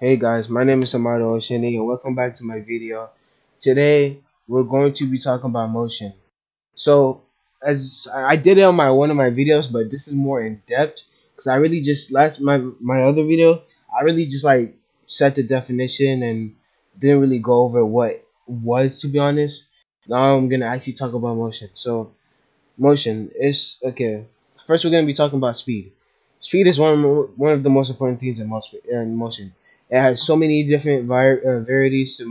Hey guys, my name is Amado Oshini and welcome back to my video. Today we're going to be talking about motion. So as I did it on my one of my videos, but this is more in depth because I really just last my other video I really just like set the definition and didn't really go over what it was, to be honest. Now I'm gonna actually talk about motion. So motion is okay. First, we're gonna be talking about speed. Speed is one of the most important things in motion. It has so many different varieties in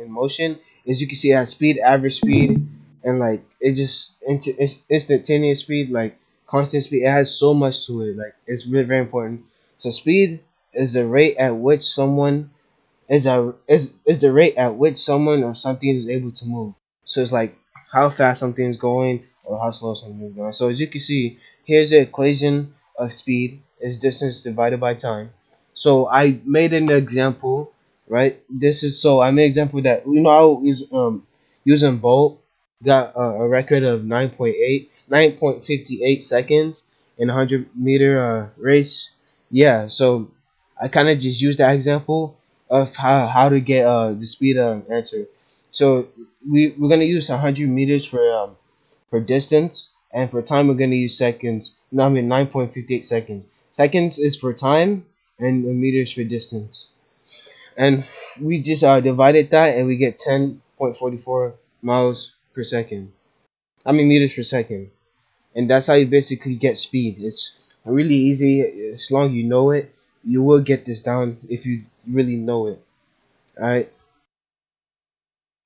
motion. As you can see, it has speed, average speed, and like it's instantaneous speed, like constant speed. It has so much to it. Like it's really very important. So speed is the rate at which someone is the rate at which someone or something is able to move. So it's like how fast something is going or how slow something is going. So as you can see, here's the equation of speed is distance divided by time. So I made an example, right? This is so I made an example that I was using Bolt got a record of 9.58 seconds in a 100-meter race. Yeah, so I kind of just used that example of how to get the speed answer. So we're gonna use 100 meters for distance, and for time we're gonna use seconds. No, I mean 9.58 seconds. Seconds is for time, and meters for distance. And we just divided that, and we get 10.44 miles per second. I mean meters per second, and that's how you basically get speed. It's really easy as long as you know it. You will get this down if you really know it. All right.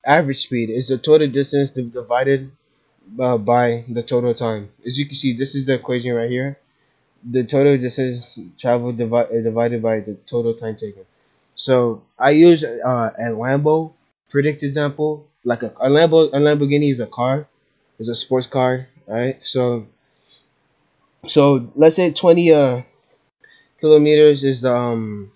Average speed is the total distance divided by the total time. As you can see, this is the equation right here. The total distance traveled divided by the total time taken. So I use a Lambo predict example. Like a Lamborghini is a car, is a sports car, right? So let's say 20 kilometers is the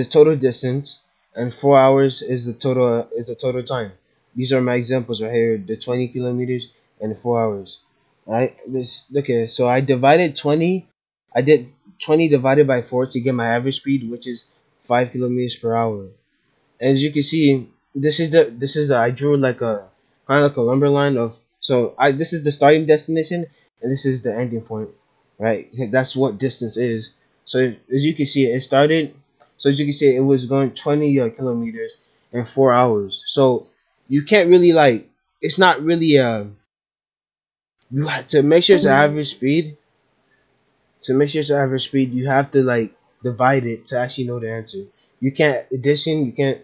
total distance, and 4 hours is the total time. These are my examples right here: the 20 kilometers and the 4 hours. Right? This okay. So I divided 20. I did 20 divided by 4 to get my average speed, which is 5 kilometers per hour. As you can see, I drew like a kind of like a lumber line of so I this is the starting destination and this is the ending point, right? That's what distance is. So as you can see, it started. So as you can see, it was going 20 kilometers in 4 hours. So you can't really like it's not really you have to make sure it's average speed. To make sure it's average speed, you have to like divide it to actually know the answer. You can't addition, you can't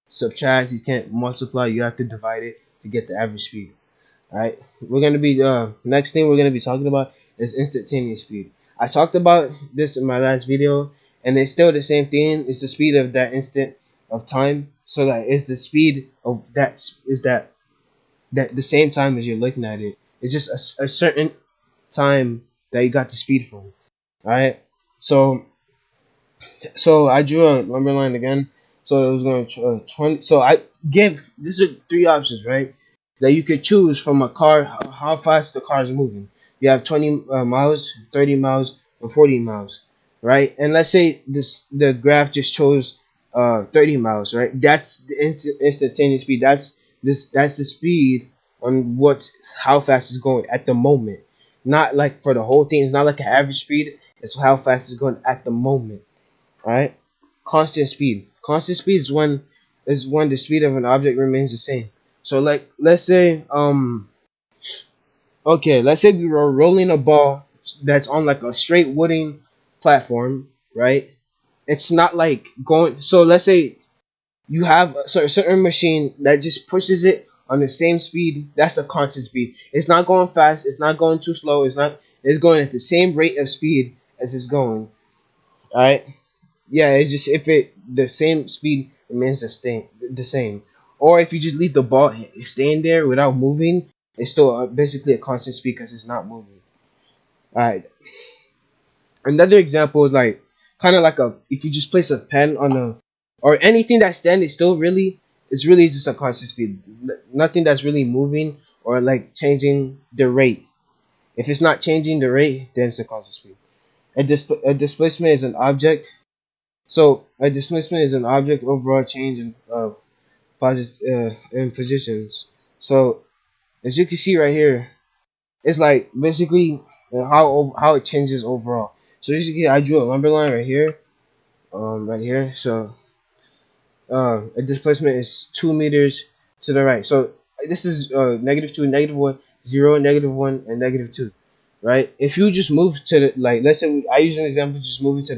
subtract, you can't multiply. You have to divide it to get the average speed. All right, we're gonna be next thing we're gonna be talking about is instantaneous speed. I talked about this in my last video, and it's still the same thing. It's the speed of that instant of time. So like, it's the speed of that the same time as you're looking at it. It's just a certain time that you got the speed from. All right, so I drew a number line again. So it was going to 20. So I give these are three options, right? That you could choose from a car, how fast the car is moving. You have 20 miles, 30 miles, and 40 miles, right? And let's say the graph just chose 30 miles, right? That's the instantaneous speed. That's the speed on how fast it's going at the moment. Not like for the whole thing. It's not like an average speed. It's how fast it's going at the moment. Right? Constant speed. Constant speed is when the speed of an object remains the same. So like let's say we were rolling a ball that's on like a straight wooden platform, right? It's not like going so let's say you have a certain machine that just pushes it on the same speed. That's a constant speed. It's not going fast, it's not going too slow, it's going at the same rate of speed as it's going. Alright? Yeah, it's just if it the same speed remains the same, or if you just leave the ball staying there without moving, it's still basically a constant speed because it's not moving. All right. Another example is like kind of like a if you just place a pen on a or anything that's standing still really it's really just a constant speed. Nothing that's really moving or like changing the rate. If it's not changing the rate, then it's a constant speed. A displacement is an object So a displacement is an object overall change in in positions. So as you can see right here, it's like basically how it changes overall. So basically, I drew a number line right here. So a displacement is 2 meters to the right. So this is -2, -1, 0, -1, and -2, right? If you just move to the like, let's say I use an example, just moving to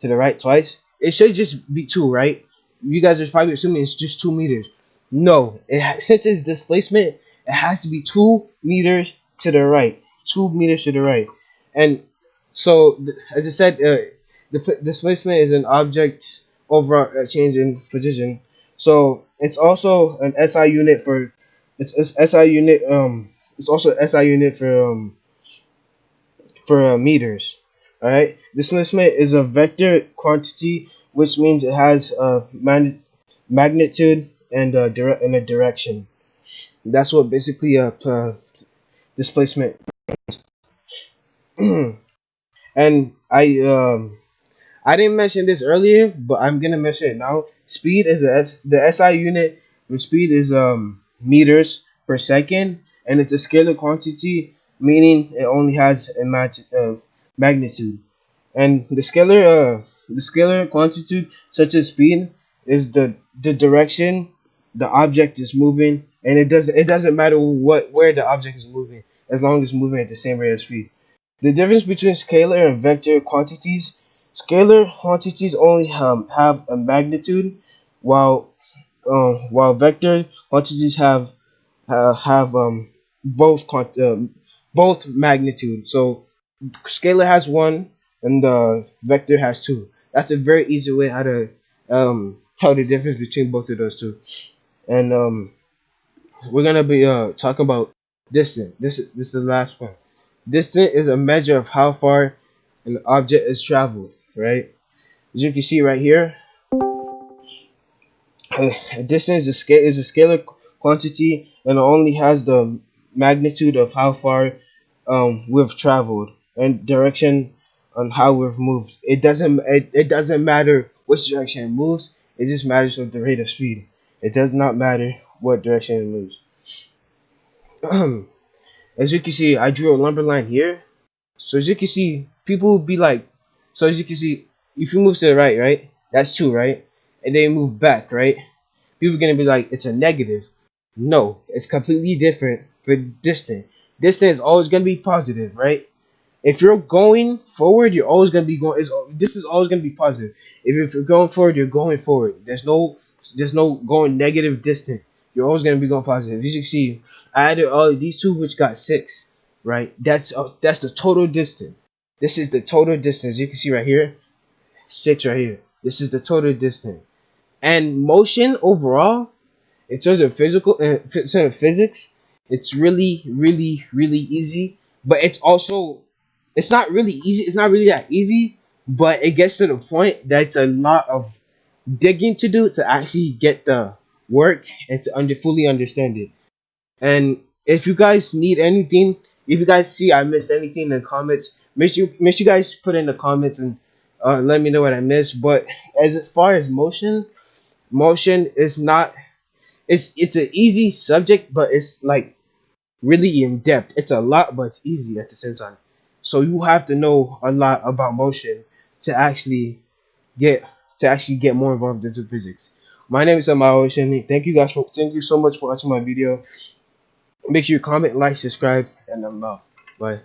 the right twice, it should just be 2, right? You guys are probably assuming it's just 2 meters. No, since it's displacement, it has to be 2 meters to the right, 2 meters to the right, and so as I said, the displacement is an object over a change in position. So it's also an SI unit for it's SI unit it's also SI unit for meters. All right, displacement is a vector quantity, which means it has a magnitude and a direction. That's what basically a displacement. And I didn't mention this earlier, but I'm gonna mention it now. Speed is the SI unit. And speed is meters per second, and it's a scalar quantity, meaning it only has a magnitude. And the scalar quantity, such as speed, is the direction the object is moving, and it doesn't matter where the object is moving as long as it's moving at the same rate of speed. The difference between scalar and vector quantities: scalar quantities only have a magnitude, while vector quantities have both magnitude. So scalar has one and the vector has two. That's a very easy way how to tell the difference between both of those two. And we're gonna be talking about distance. This is the last one. Distance is a measure of how far an object is traveled, right? As you can see right here, a distance is a scalar quantity and it only has the magnitude of how far we've traveled and direction on how we've moved. It doesn't matter which direction it moves. It just matters with the rate of speed. It does not matter what direction it moves. As you can see, I drew a lumber line here. So as you can see, people will be like, so as you can see, if you move to the right, right, that's 2, right, and then you move back, right, people are gonna be like, it's a negative. No, it's completely different for distant. Distant is always gonna be positive, right? If you're going forward, you're always gonna be going. This is always gonna be positive. If you're going forward, you're going forward. There's no going negative distant. You're always gonna be going positive. As you can see, I added all of these two, which got 6. Right. That's the total distance. This is the total distance. You can see right here, 6 right here. This is the total distance. And motion overall, in terms of physics, it's really, really, really easy. But it's not really easy. It's not really that easy. But it gets to the point that it's a lot of digging to do to actually get the work and to fully understand it. And if you guys need anything, if you guys see I missed anything in the comments, make sure you guys put in the comments and let me know what I missed. But as far as motion is not, it's an easy subject, but it's like really in depth. It's a lot, but it's easy at the same time. So you have to know a lot about motion to actually get get more involved into physics. My name is Amao Osheni. Thank you so much for watching my video. Make sure you comment, like, subscribe, and I'm out. Bye.